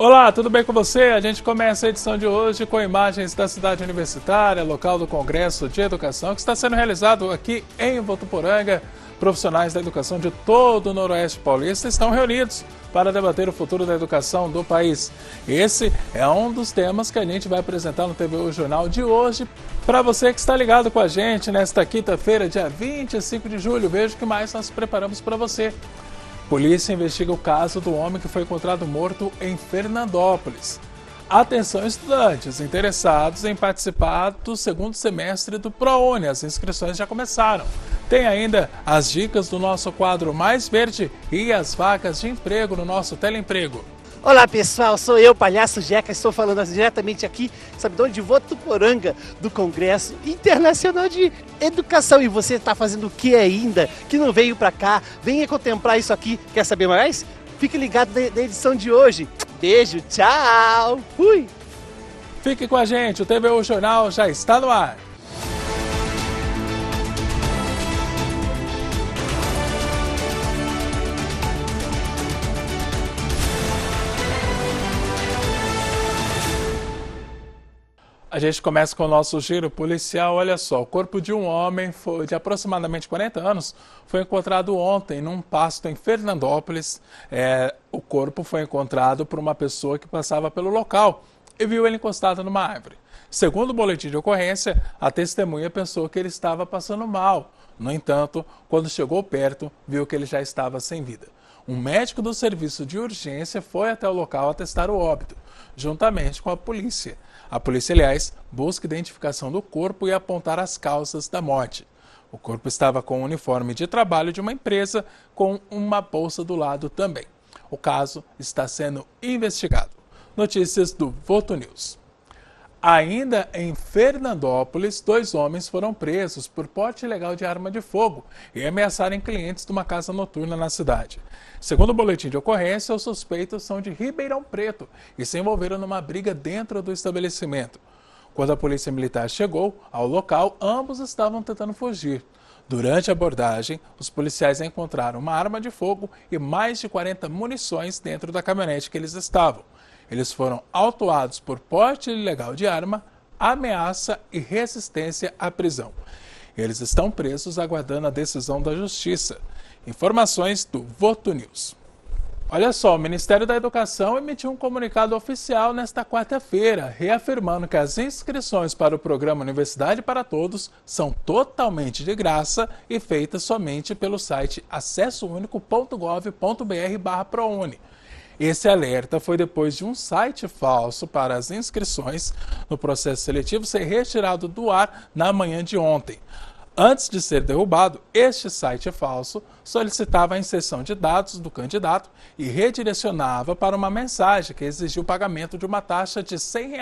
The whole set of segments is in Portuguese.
Olá, tudo bem com você? A gente começa a edição de hoje com imagens da cidade universitária, local do Congresso de Educação, que está sendo realizado aqui em Votuporanga. Profissionais da educação de todo o Noroeste Paulista estão reunidos para debater o futuro da educação do país. Esse é um dos temas que a gente vai apresentar no TVU Jornal de hoje. Para você que está ligado com a gente nesta quinta-feira, dia 25 de julho, veja o que mais nós preparamos para você. Polícia investiga o caso do homem que foi encontrado morto em Fernandópolis. Atenção, estudantes interessados em participar do segundo semestre do ProUni. As inscrições já começaram. Tem ainda as dicas do nosso quadro Mais Verde e as vagas de emprego no nosso Teleemprego. Olá pessoal, sou eu, Palhaço Jeca, estou falando diretamente aqui, sabe de onde? De Votuporanga, do Congresso Internacional de Educação. E você está fazendo o que ainda? Que não veio para cá? Venha contemplar isso aqui. Quer saber mais? Fique ligado na edição de hoje. Beijo, tchau! Fui! Fique com a gente, o TVU Jornal já está no ar. A gente começa com o nosso giro policial. Olha só, o corpo de um homem de aproximadamente 40 anos foi encontrado ontem num pasto em Fernandópolis. O corpo foi encontrado por uma pessoa que passava pelo local e viu ele encostado numa árvore. Segundo o boletim de ocorrência, a testemunha pensou que ele estava passando mal. No entanto, quando chegou perto, viu que ele já estava sem vida. Um médico do serviço de urgência foi até o local atestar o óbito, juntamente com a polícia. A polícia, aliás, busca a identificação do corpo e apontar as causas da morte. O corpo estava com o uniforme de trabalho de uma empresa, com uma bolsa do lado também. O caso está sendo investigado. Notícias do Voto News. Ainda em Fernandópolis, 2 homens foram presos por porte ilegal de arma de fogo e ameaçarem clientes de uma casa noturna na cidade. Segundo o boletim de ocorrência, os suspeitos são de Ribeirão Preto e se envolveram numa briga dentro do estabelecimento. Quando a polícia militar chegou ao local, ambos estavam tentando fugir. Durante a abordagem, os policiais encontraram uma arma de fogo e mais de 40 munições dentro da caminhonete que eles estavam. Eles foram autuados por porte ilegal de arma, ameaça e resistência à prisão. Eles estão presos aguardando a decisão da Justiça. Informações do Voto News. Olha só, o Ministério da Educação emitiu um comunicado oficial nesta quarta-feira, reafirmando que as inscrições para o programa Universidade para Todos são totalmente de graça e feitas somente pelo site acessounico.gov.br/ProUni. Esse alerta foi depois de um site falso para as inscrições no processo seletivo ser retirado do ar na manhã de ontem. Antes de ser derrubado, este site falso solicitava a inserção de dados do candidato e redirecionava para uma mensagem que exigia o pagamento de uma taxa de R$ 100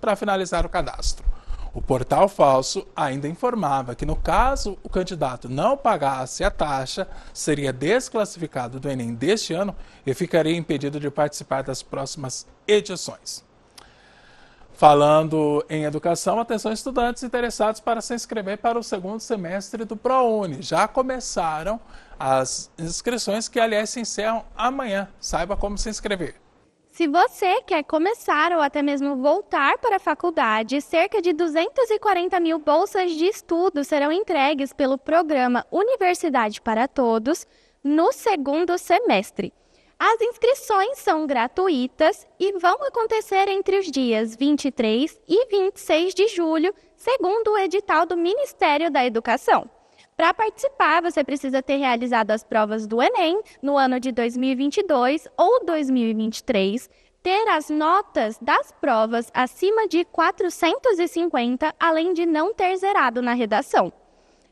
para finalizar o cadastro. O portal falso ainda informava que, no caso o candidato não pagasse a taxa, seria desclassificado do Enem deste ano e ficaria impedido de participar das próximas edições. Falando em educação, atenção estudantes interessados para se inscrever para o segundo semestre do ProUni. Já começaram as inscrições que, aliás, se encerram amanhã. Saiba como se inscrever. Se você quer começar ou até mesmo voltar para a faculdade, cerca de 240 mil bolsas de estudo serão entregues pelo programa Universidade para Todos no segundo semestre. As inscrições são gratuitas e vão acontecer entre os dias 23 e 26 de julho, segundo o edital do Ministério da Educação. Para participar, você precisa ter realizado as provas do Enem no ano de 2022 ou 2023, ter as notas das provas acima de 450, além de não ter zerado na redação.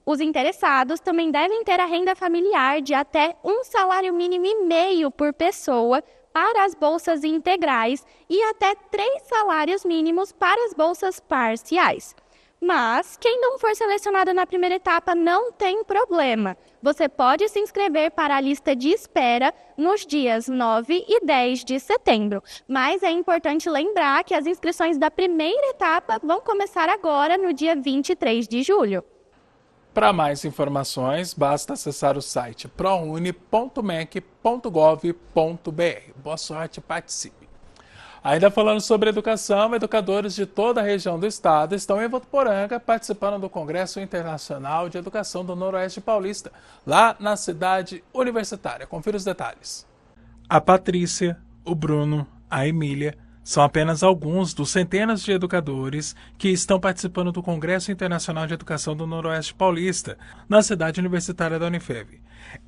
Os interessados também devem ter a renda familiar de até um salário mínimo e meio por pessoa para as bolsas integrais e até 3 salários mínimos para as bolsas parciais. Mas quem não for selecionado na primeira etapa não tem problema. Você pode se inscrever para a lista de espera nos dias 9 e 10 de setembro. Mas é importante lembrar que as inscrições da primeira etapa vão começar agora no dia 23 de julho. Para mais informações, basta acessar o site prouni.mec.gov.br. Boa sorte e participe! Ainda falando sobre educação, educadores de toda a região do estado estão em Votuporanga participando do Congresso Internacional de Educação do Noroeste Paulista, lá na cidade universitária. Confira os detalhes. A Patrícia, o Bruno, a Emília são apenas alguns dos centenas de educadores que estão participando do Congresso Internacional de Educação do Noroeste Paulista, na cidade universitária da Unifev.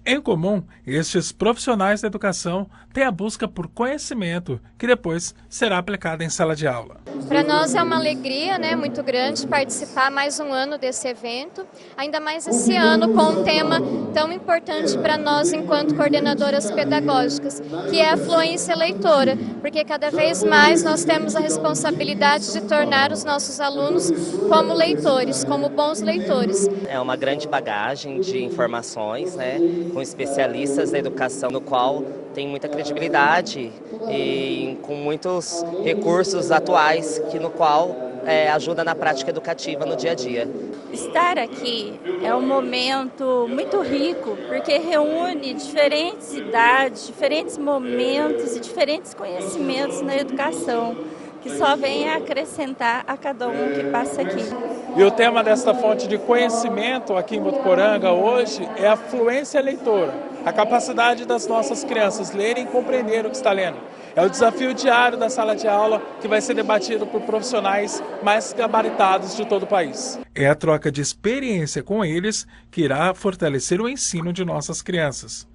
Em comum, estes profissionais da educação têm a busca por conhecimento, que depois será aplicado em sala de aula. Para nós é uma alegria, muito grande participar mais um ano desse evento, ainda mais esse ano com um tema tão importante para nós enquanto coordenadoras pedagógicas, que é a fluência leitora, porque cada vez mais nós temos a responsabilidade de tornar os nossos alunos como leitores, como bons leitores. É uma grande bagagem de informações, com especialistas da educação, no qual tem muita credibilidade e com muitos recursos atuais, no qual ajuda na prática educativa no dia a dia. Estar aqui é um momento muito rico, porque reúne diferentes idades, diferentes momentos e diferentes conhecimentos na educação, que só vem a acrescentar a cada um que passa aqui. E o tema desta fonte de conhecimento aqui em Votuporanga hoje é a fluência leitora, a capacidade das nossas crianças lerem e compreender o que está lendo. É o desafio diário da sala de aula que vai ser debatido por profissionais mais gabaritados de todo o país. É a troca de experiência com eles que irá fortalecer o ensino de nossas crianças.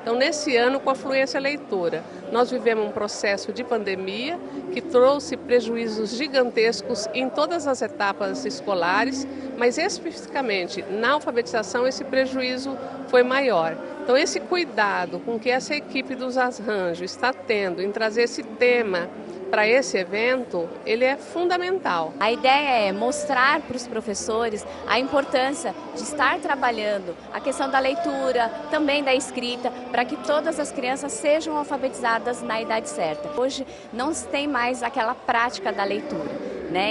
Então, nesse ano, com a fluência leitora, nós vivemos um processo de pandemia que trouxe prejuízos gigantescos em todas as etapas escolares, mas especificamente na alfabetização esse prejuízo foi maior. Então, esse cuidado com que essa equipe dos Arranjos está tendo em trazer esse tema para esse evento, ele é fundamental. A ideia é mostrar para os professores a importância de estar trabalhando a questão da leitura, também da escrita, para que todas as crianças sejam alfabetizadas na idade certa. Hoje não se tem mais aquela prática da leitura,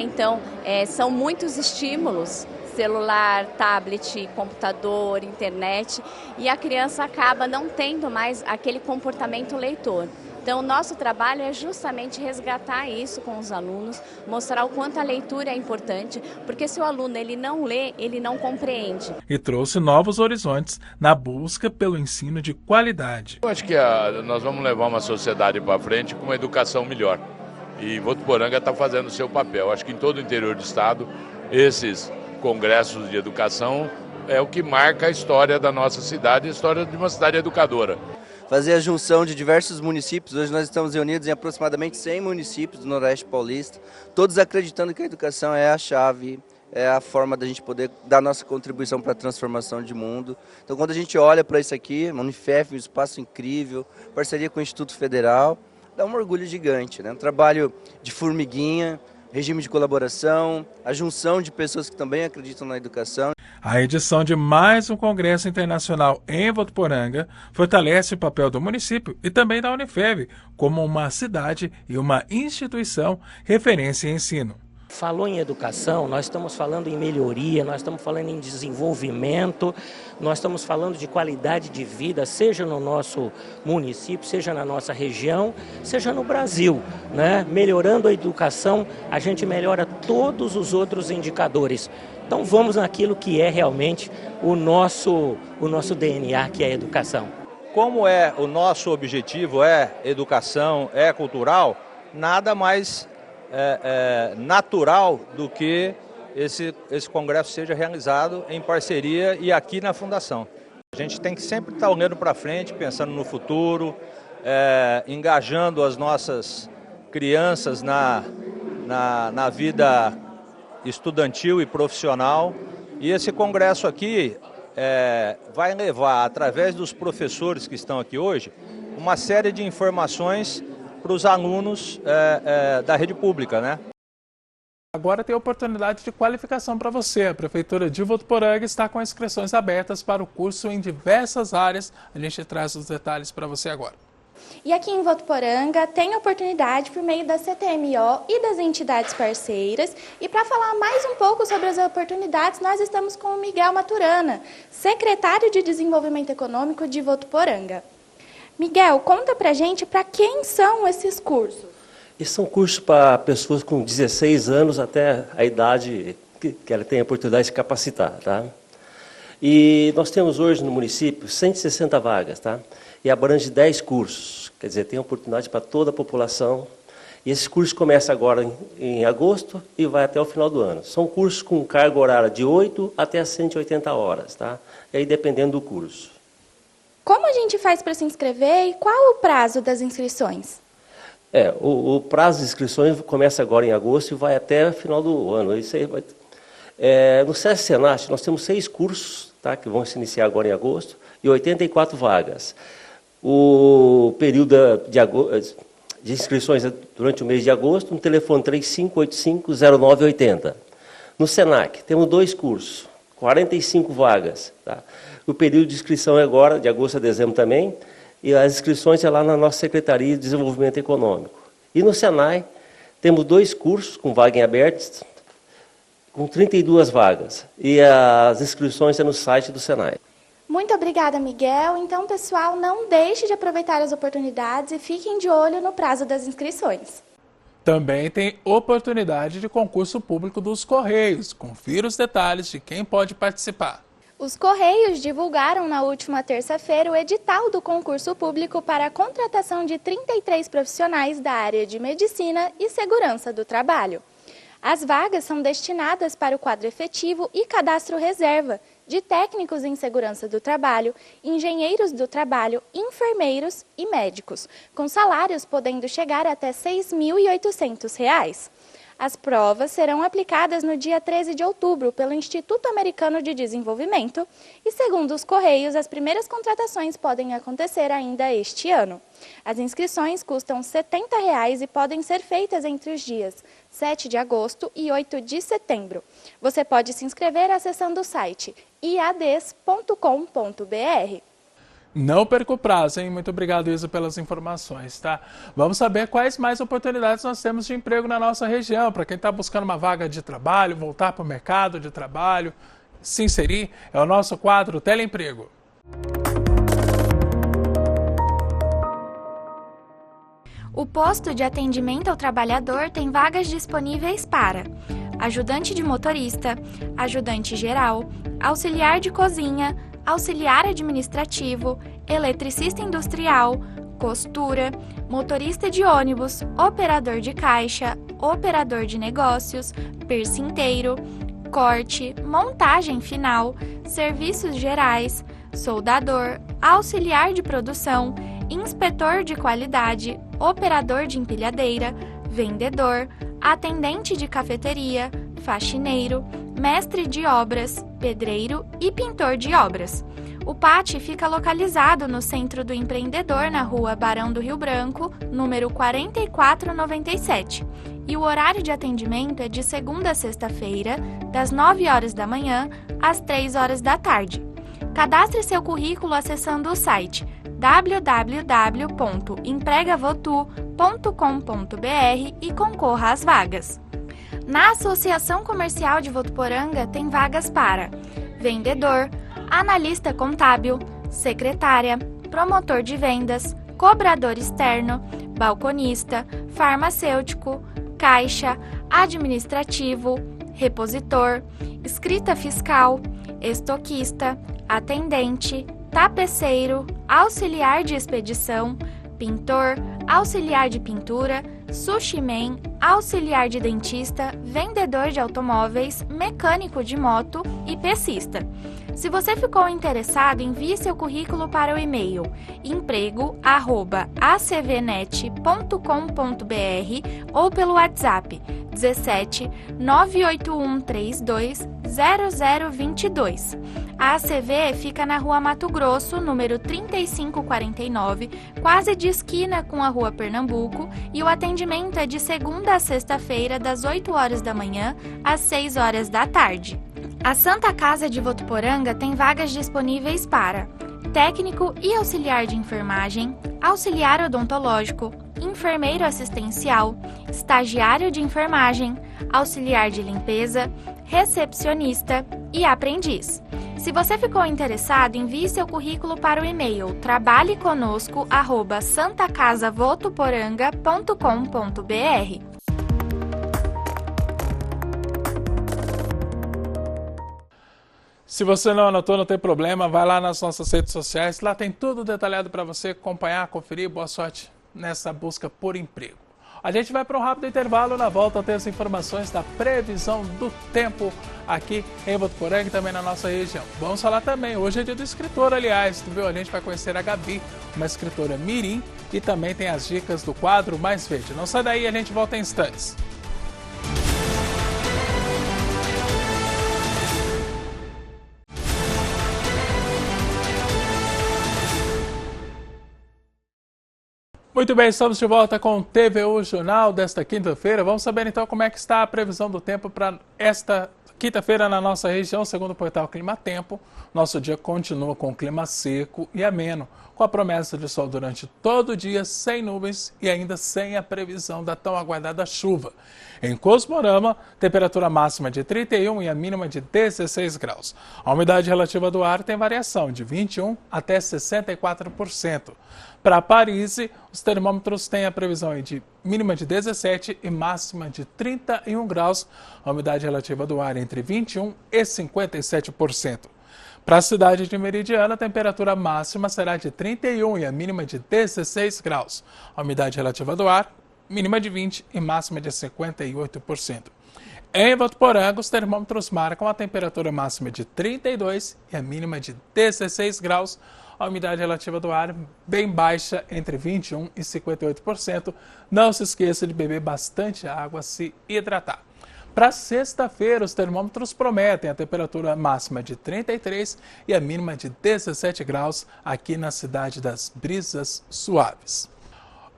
Então, são muitos estímulos, celular, tablet, computador, internet, e a criança acaba não tendo mais aquele comportamento leitor. Então, o nosso trabalho é justamente resgatar isso com os alunos, mostrar o quanto a leitura é importante, porque se o aluno ele não lê, ele não compreende. E trouxe novos horizontes na busca pelo ensino de qualidade. Eu acho que nós vamos levar uma sociedade para frente com uma educação melhor. E Votuporanga está fazendo o seu papel. Acho que em todo o interior do estado, esses congressos de educação é o que marca a história da nossa cidade, a história de uma cidade educadora. Fazer a junção de diversos municípios. Hoje nós estamos reunidos em aproximadamente 100 municípios do Noroeste Paulista, todos acreditando que a educação é a chave, é a forma da gente poder dar nossa contribuição para a transformação de mundo. Então, quando a gente olha para isso aqui, a Unifev, um espaço incrível, parceria com o Instituto Federal, dá um orgulho gigante, Um trabalho de formiguinha, regime de colaboração, a junção de pessoas que também acreditam na educação. A edição de mais um Congresso Internacional em Votuporanga fortalece o papel do município e também da Unifev como uma cidade e uma instituição referência em ensino. Falou em educação, nós estamos falando em melhoria, nós estamos falando em desenvolvimento, nós estamos falando de qualidade de vida, seja no nosso município, seja na nossa região, seja no Brasil, Melhorando a educação, a gente melhora todos os outros indicadores. Então vamos naquilo que é realmente o nosso DNA, que é a educação. Como o nosso objetivo é educação, é cultural, nada mais natural do que esse congresso seja realizado em parceria e aqui na Fundação. A gente tem que sempre estar olhando para frente, pensando no futuro, engajando as nossas crianças na vida estudantil e profissional. E esse congresso aqui vai levar, através dos professores que estão aqui hoje, uma série de informações para os alunos da rede pública, Agora tem oportunidade de qualificação para você. A Prefeitura de Votuporanga está com inscrições abertas para o curso em diversas áreas. A gente traz os detalhes para você agora. E aqui em Votuporanga tem oportunidade por meio da CTMO e das entidades parceiras. E para falar mais um pouco sobre as oportunidades, nós estamos com o Miguel Maturana, secretário de Desenvolvimento Econômico de Votuporanga. Miguel, conta pra gente para quem são esses cursos. Esses são cursos para pessoas com 16 anos até a idade que ela tem a oportunidade de se capacitar, tá? E nós temos hoje no município 160 vagas, tá? E abrange 10 cursos, quer dizer, tem oportunidade para toda a população. E esses cursos começam agora em agosto e vai até o final do ano. São cursos com carga horária de 8 até 180 horas, tá? E aí dependendo do curso. Como a gente faz para se inscrever e qual é o prazo das inscrições? O prazo de inscrições começa agora em agosto e vai até o final do ano. Isso aí vai... no SESC Senat nós temos 6 cursos, tá, que vão se iniciar agora em agosto e 84 vagas. O período de inscrições é durante o mês de agosto, no telefone 3585-0980. No SENAC temos 2 cursos, 45 vagas. Tá? O período de inscrição é agora, de agosto a dezembro também, e as inscrições é lá na nossa Secretaria de Desenvolvimento Econômico. E no Senai, temos 2 cursos com vaga em aberto, com 32 vagas. E as inscrições é no site do Senai. Muito obrigada, Miguel. Então, pessoal, não deixe de aproveitar as oportunidades e fiquem de olho no prazo das inscrições. Também tem oportunidade de concurso público dos Correios. Confira os detalhes de quem pode participar. Os Correios divulgaram na última terça-feira o edital do concurso público para a contratação de 33 profissionais da área de medicina e segurança do trabalho. As vagas são destinadas para o quadro efetivo e cadastro reserva de técnicos em segurança do trabalho, engenheiros do trabalho, enfermeiros e médicos, com salários podendo chegar até R$ 6.800. As provas serão aplicadas no dia 13 de outubro pelo Instituto Americano de Desenvolvimento e, segundo os Correios, as primeiras contratações podem acontecer ainda este ano. As inscrições custam R$ 70 e podem ser feitas entre os dias 7 de agosto e 8 de setembro. Você pode se inscrever acessando o site iades.com.br. Não perca o prazo, hein? Muito obrigado, Isa, pelas informações, tá? Vamos saber quais mais oportunidades nós temos de emprego na nossa região. Para quem está buscando uma vaga de trabalho, voltar para o mercado de trabalho, se inserir, é o nosso quadro Teleemprego. O posto de atendimento ao trabalhador tem vagas disponíveis para ajudante de motorista, ajudante geral, auxiliar de cozinha, auxiliar administrativo, eletricista industrial, costura, motorista de ônibus, operador de caixa, operador de negócios, percinteiro, corte, montagem final, serviços gerais, soldador, auxiliar de produção, inspetor de qualidade, operador de empilhadeira, vendedor, atendente de cafeteria, faxineiro, mestre de obras, pedreiro e pintor de obras. O PAT fica localizado no Centro do Empreendedor, na Rua Barão do Rio Branco, número 4497. E o horário de atendimento é de segunda a sexta-feira, das 9 horas da manhã às 3 horas da tarde. Cadastre seu currículo acessando o site www.empregavotu.com.br e concorra às vagas. Na Associação Comercial de Votuporanga tem vagas para vendedor, analista contábil, secretária, promotor de vendas, cobrador externo, balconista, farmacêutico, caixa, administrativo, repositor, escrita fiscal, estoquista, atendente, tapeceiro, auxiliar de expedição, pintor, auxiliar de pintura, sushi man, auxiliar de dentista, vendedor de automóveis, mecânico de moto e pescista. Se você ficou interessado, envie seu currículo para o e-mail emprego@acvnet.com.br ou pelo WhatsApp 17 981 32 0022. A ACV fica na Rua Mato Grosso, número 3549, quase de esquina com a Rua Pernambuco, e o atendimento é de segunda a sexta-feira, das 8 horas da manhã às 6 horas da tarde. A Santa Casa de Votuporanga tem vagas disponíveis para técnico e auxiliar de enfermagem, auxiliar odontológico, enfermeiro assistencial, estagiário de enfermagem, auxiliar de limpeza, recepcionista e aprendiz. Se você ficou interessado, envie seu currículo para o e-mail trabalheconosco@santacasavotoporanga.com.br. Se você não anotou, não tem problema, vai lá nas nossas redes sociais, lá tem tudo detalhado para você acompanhar, conferir. Boa sorte nessa busca por emprego. A gente vai para um rápido intervalo, na volta tem as informações da previsão do tempo aqui em Votuporanga e também na nossa região. Vamos falar também, hoje é dia do escritor, aliás, viu? A gente vai conhecer a Gabi, uma escritora mirim, e também tem as dicas do quadro Mais Verde. Não sai daí, a gente volta em instantes. Muito bem, estamos de volta com o TVU Jornal desta quinta-feira. Vamos saber então como é que está a previsão do tempo para esta quinta-feira na nossa região. Segundo o portal Clima Tempo, nosso dia continua com clima seco e ameno, com a promessa de sol durante todo o dia, sem nuvens e ainda sem a previsão da tão aguardada chuva. Em Cosmorama, temperatura máxima de 31 e a mínima de 16 graus. A umidade relativa do ar tem variação de 21% até 64%. Para Paris, os termômetros têm a previsão de mínima de 17 e máxima de 31 graus. A umidade relativa do ar entre 21% e 57%. Para a cidade de Meridiana, a temperatura máxima será de 31 e a mínima de 16 graus. A umidade relativa do ar, mínima de 20 e máxima de 58%. Em Votuporanga, os termômetros marcam a temperatura máxima de 32 e a mínima de 16 graus. A umidade relativa do ar bem baixa, entre 21% e 58%. Não se esqueça de beber bastante água, se hidratar. Para sexta-feira, os termômetros prometem a temperatura máxima de 33 e a mínima de 17 graus aqui na cidade das Brisas Suaves.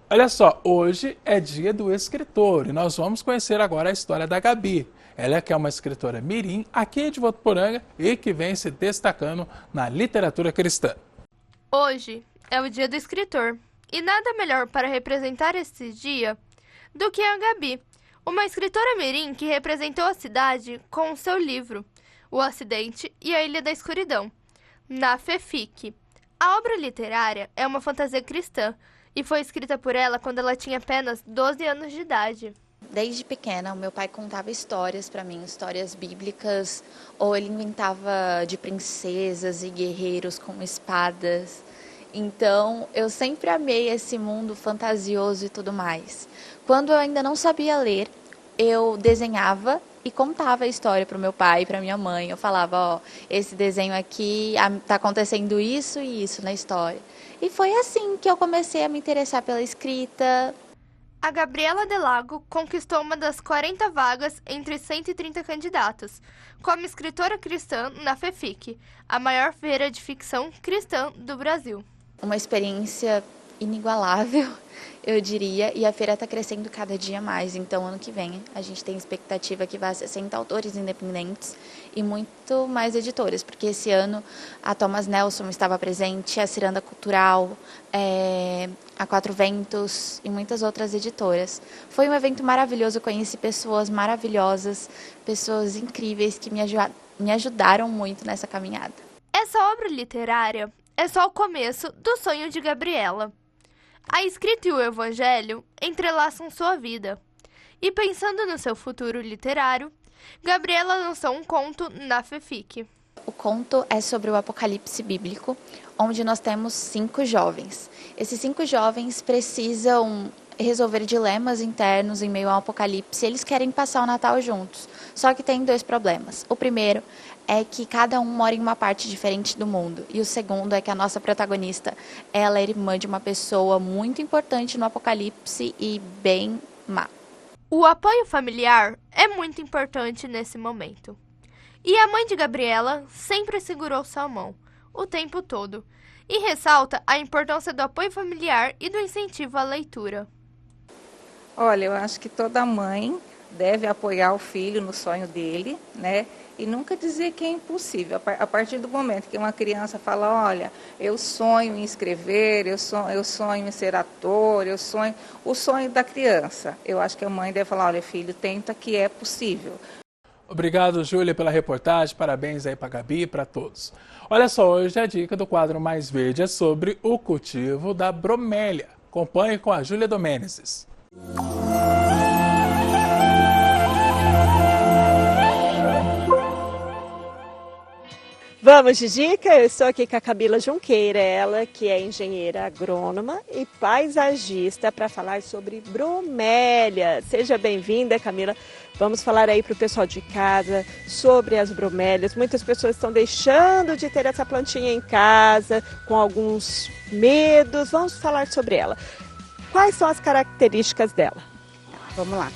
Olha só, hoje é dia do escritor e nós vamos conhecer agora a história da Gabi. Ela que é uma escritora mirim aqui de Votuporanga e que vem se destacando na literatura cristã. Hoje é o dia do escritor e nada melhor para representar esse dia do que a Gabi, uma escritora mirim que representou a cidade com o seu livro O Acidente e a Ilha da Escuridão, na FEFIC. A obra literária é uma fantasia cristã e foi escrita por ela quando ela tinha apenas 12 anos de idade. Desde pequena, o meu pai contava histórias para mim, histórias bíblicas, ou ele inventava de princesas e guerreiros com espadas. Então, eu sempre amei esse mundo fantasioso e tudo mais. Quando eu ainda não sabia ler, eu desenhava e contava a história para o meu pai e para minha mãe. Eu falava, ó, esse desenho aqui está acontecendo isso e isso na história. E foi assim que eu comecei a me interessar pela escrita. A Gabriela Delago conquistou uma das 40 vagas entre 130 candidatos, como escritora cristã na FEFIC, a maior feira de ficção cristã do Brasil. Uma experiência inigualável, eu diria, e a feira está crescendo cada dia mais. Então, ano que vem, a gente tem expectativa que vá 60 autores independentes e muito mais editoras, porque esse ano a Thomas Nelson estava presente, a Ciranda Cultural, a Quatro Ventos e muitas outras editoras. Foi um evento maravilhoso, eu conheci pessoas maravilhosas, pessoas incríveis que me ajudaram muito nessa caminhada. Essa obra literária é só o começo do sonho de Gabriela. A escrita e o evangelho entrelaçam sua vida. E pensando no seu futuro literário, Gabriela lançou um conto na FEFIC. O conto é sobre o apocalipse bíblico, onde nós temos 5 jovens. Esses 5 jovens precisam resolver dilemas internos em meio ao apocalipse. Eles querem passar o Natal juntos, só que tem 2 problemas. O primeiro é que cada um mora em uma parte diferente do mundo. E o segundo é que a nossa protagonista, ela é irmã de uma pessoa muito importante no apocalipse e bem má. O apoio familiar é muito importante nesse momento. E a mãe de Gabriela sempre segurou sua mão, o tempo todo, e ressalta a importância do apoio familiar e do incentivo à leitura. Olha, eu acho que toda mãe deve apoiar o filho no sonho dele, né? E nunca dizer que é impossível. A partir do momento que uma criança fala, olha, eu sonho em escrever, eu sonho em ser ator, o sonho da criança. Eu acho que a mãe deve falar, olha, filho, tenta que é possível. Obrigado, Júlia, pela reportagem. Parabéns aí para a Gabi e para todos. Olha só, hoje a dica do quadro Mais Verde é sobre o cultivo da bromélia. Acompanhe com a Júlia Domênesis. Vamos de dica? Eu estou aqui com a Camila Junqueira, ela que é engenheira agrônoma e paisagista, para falar sobre bromélia. Seja bem-vinda, Camila. Vamos falar aí para o pessoal de casa sobre as bromélias. Muitas pessoas estão deixando de ter essa plantinha em casa, com alguns medos. Vamos falar sobre ela. Quais são as características dela? Vamos lá.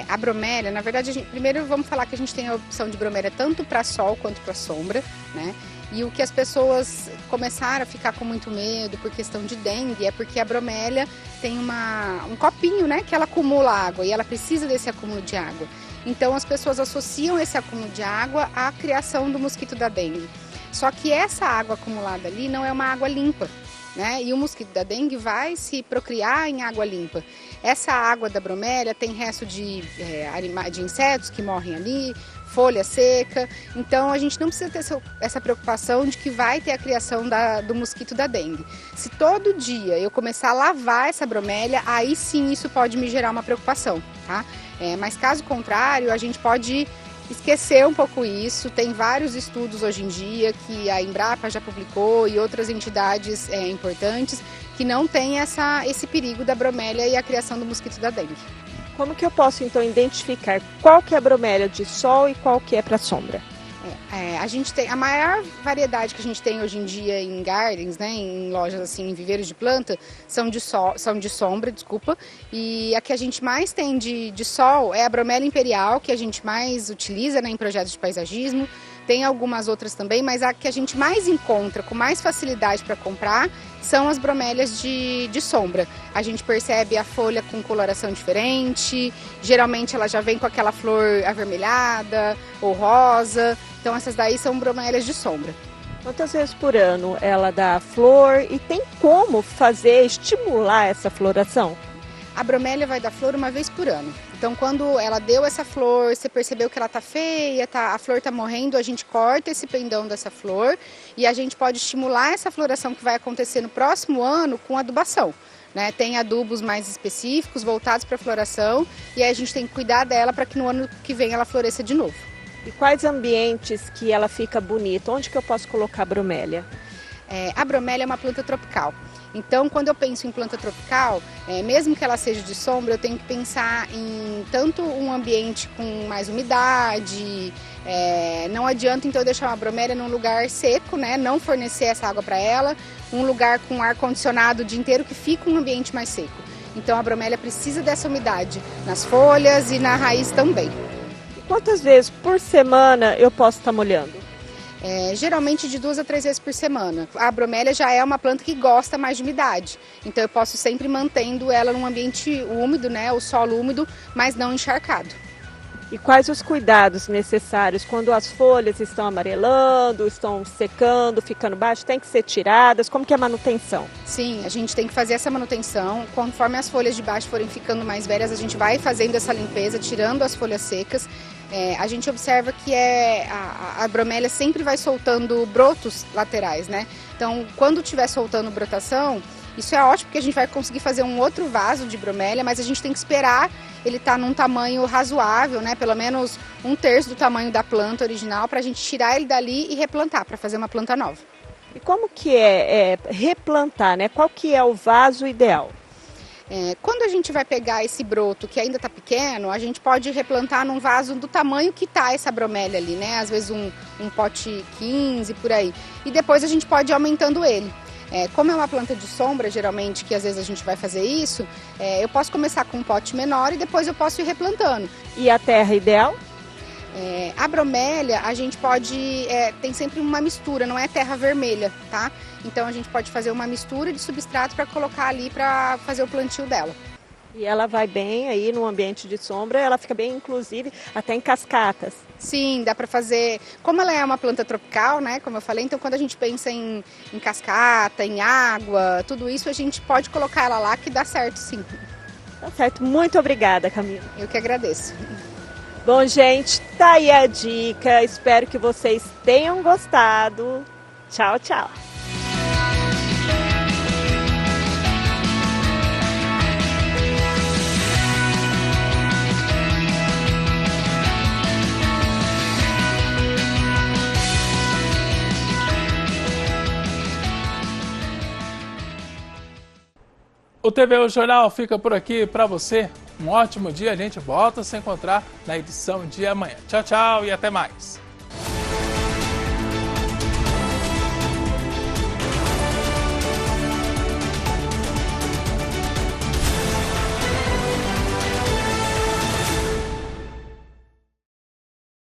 A bromélia, na verdade, primeiro vamos falar que a gente tem a opção de bromélia tanto para sol quanto para sombra, né? E o que as pessoas começaram a ficar com muito medo por questão de dengue é porque a bromélia tem um copinho, né, que ela acumula água e ela precisa desse acúmulo de água. Então as pessoas associam esse acúmulo de água à criação do mosquito da dengue. Só que essa água acumulada ali não é uma água limpa, né? E o mosquito da dengue vai se procriar em água limpa. Essa água da bromélia tem resto de insetos que morrem ali, folha seca. Então a gente não precisa ter essa preocupação de que vai ter a criação do mosquito da dengue. Se todo dia eu começar a lavar essa bromélia, aí sim isso pode me gerar uma preocupação, tá? Mas caso contrário, a gente pode esquecer um pouco isso. Tem vários estudos hoje em dia que a Embrapa já publicou e outras entidades importantes que não tem esse perigo da bromélia e a criação do mosquito da dengue. Como que eu posso então identificar qual que é a bromélia de sol e qual que é para sombra? A gente tem a maior variedade que a gente tem hoje em dia em gardens, né, em lojas assim, em viveiros de planta, são de sombra, desculpa. E a que a gente mais tem de sol é a bromélia imperial, que a gente mais utiliza, né, em projetos de paisagismo. Tem algumas outras também, mas a que a gente mais encontra com mais facilidade para comprar são as bromélias de sombra. A gente percebe a folha com coloração diferente, geralmente ela já vem com aquela flor avermelhada ou rosa, então essas daí são bromélias de sombra. Quantas vezes por ano ela dá flor e tem como estimular essa floração? A bromélia vai dar flor uma vez por ano. Então, quando ela deu essa flor, você percebeu que ela tá feia, a flor tá morrendo, a gente corta esse pendão dessa flor e a gente pode estimular essa floração que vai acontecer no próximo ano com adubação, né? Tem adubos mais específicos voltados para a floração e aí a gente tem que cuidar dela para que no ano que vem ela floresça de novo. E quais ambientes que ela fica bonita? Onde que eu posso colocar a bromélia? A bromélia é uma planta tropical. Então, quando eu penso em planta tropical, mesmo que ela seja de sombra, eu tenho que pensar em tanto um ambiente com mais umidade. Não adianta, então, eu deixar uma bromélia num lugar seco, né? Não fornecer essa água para ela. Um lugar com ar-condicionado o dia inteiro que fica um ambiente mais seco. Então, a bromélia precisa dessa umidade nas folhas e na raiz também. E quantas vezes por semana eu posso estar molhando? Geralmente de 2 a 3 vezes por semana. A bromélia já é uma planta que gosta mais de umidade, então eu posso sempre mantendo ela num ambiente úmido, né, o solo úmido, mas não encharcado. E quais os cuidados necessários quando as folhas estão amarelando, estão secando, ficando baixas, tem que ser tiradas? Como que é a manutenção? Sim, a gente tem que fazer essa manutenção. Conforme as folhas de baixo forem ficando mais velhas, a gente vai fazendo essa limpeza, tirando as folhas secas. A gente observa que a bromélia sempre vai soltando brotos laterais, né? Então, quando estiver soltando brotação, isso é ótimo porque a gente vai conseguir fazer um outro vaso de bromélia, mas a gente tem que esperar ele estar num tamanho razoável, né? Pelo menos 1/3 do tamanho da planta original, para a gente tirar ele dali e replantar, para fazer uma planta nova. E como que é replantar, né? Qual que é o vaso ideal? Quando a gente vai pegar esse broto que ainda está pequeno, a gente pode replantar num vaso do tamanho que está essa bromélia ali, né? Às vezes um pote 15, por aí. E depois a gente pode ir aumentando ele. Como é uma planta de sombra, geralmente, que às vezes a gente vai fazer isso, eu posso começar com um pote menor e depois eu posso ir replantando. E a terra ideal? A bromélia, a gente pode... tem sempre uma mistura, não é terra vermelha, tá? Então a gente pode fazer uma mistura de substrato para colocar ali para fazer o plantio dela. E ela vai bem aí no ambiente de sombra, ela fica bem, inclusive, até em cascatas. Sim, dá para fazer. Como ela é uma planta tropical, né, como eu falei, então quando a gente pensa em cascata, em água, tudo isso a gente pode colocar ela lá que dá certo, sim. Tá certo, muito obrigada, Camila. Eu que agradeço. Bom, gente, tá aí a dica. Espero que vocês tenham gostado. Tchau, tchau. O TVU Jornal fica por aqui para você. Um ótimo dia, a gente volta a se encontrar na edição de amanhã. Tchau, tchau e até mais.